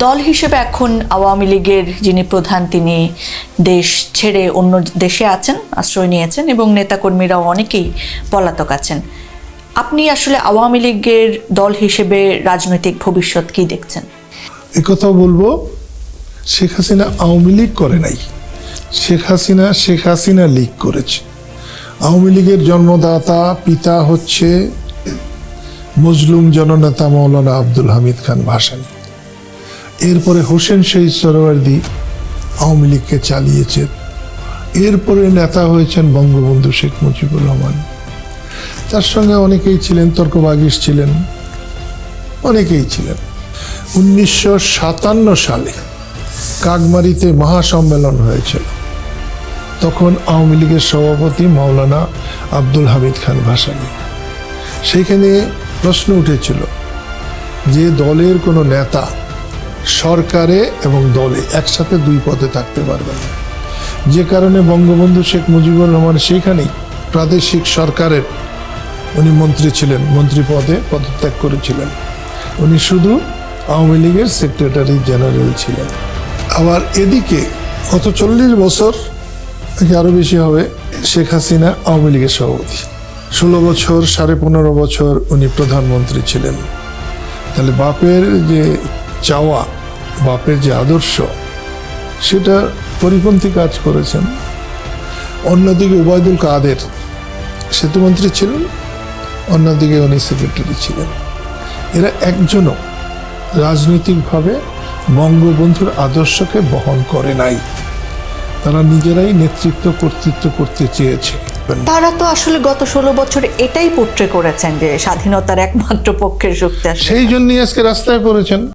দল হিসেবে এখন আওয়ামী লীগের যিনি প্রধান তিনি দেশ ছেড়ে অন্য দেশে আছেন, আশ্রয় নিয়েছেন এবং নেতাকর্মীরাও অনেকেই পলাতক আছেন। আপনি আসলে আওয়ামী লীগের দল হিসেবে রাজনৈতিক ভবিষ্যৎ কি দেখছেন? একথাও বলবো, শেখ হাসিনা আওয়ামী লীগ করে নাই, শেখ হাসিনা লীগ করেছে। আওয়ামী লীগের জন্মদাতা পিতা হচ্ছে মজলুম জননেতা মৌলানা আব্দুল হামিদ খান ভাসানী। এরপরে হোসেন শহীদ সোহরাওয়ার্দী আওয়ামী লীগকে চালিয়েছে। এরপরে নেতা হয়েছেন বঙ্গবন্ধু শেখ মুজিবুর রহমান। তার সঙ্গে অনেকেই ছিলেন, তর্কবাগীশ ছিলেন, অনেকেই ছিলেন। 1957 সালে কাকমারিতে মহাসম্মেলন হয়েছিল। তখন আওয়ামী লীগের সভাপতি মাওলানা আব্দুল হামিদ খান ভাসানী। সেখানে প্রশ্ন উঠেছিল যে দলের কোনো নেতা সরকারে এবং দলে একসাথে দুই পদে থাকতে পারবে না, যে কারণে বঙ্গবন্ধু শেখ মুজিবুর রহমান সেখানেই প্রাদেশিক সরকারের উনি মন্ত্রী ছিলেন, মন্ত্রী পদে পদত্যাগ করেছিলেন। উনি শুধু আওয়ামী লীগের সেক্রেটারি জেনারেল ছিলেন। আবার এদিকে গত 40 বছর নাকি আরও বেশি হবে শেখ হাসিনা আওয়ামী লীগের সভাপতি। 16 বছর 15.5 বছর উনি প্রধানমন্ত্রী ছিলেন। তাহলে বাপের যে চাওয়া, বাপের যে আদর্শ, সেটা পরিপন্থী কাজ করেছেন। অন্যদিকে ওবায়দুল কাদের সেতুমন্ত্রী ছিলেন, অন্যদিকে উনি সেক্রেটারি ছিলেন। এরা একজনও রাজনৈতিকভাবে বঙ্গবন্ধুর আদর্শকে বহন করে নাই। তারা নিজেরাই নেতৃত্ব কর্তৃত্ব করতে চেয়েছে। তারা তো আসলে গত 16 বছর এটাই পোট্রে করেছেন যে স্বাধীনতার একমাত্র পক্ষের শক্তি। সেই জন্যই আজকে রাস্তায় পড়েছেন।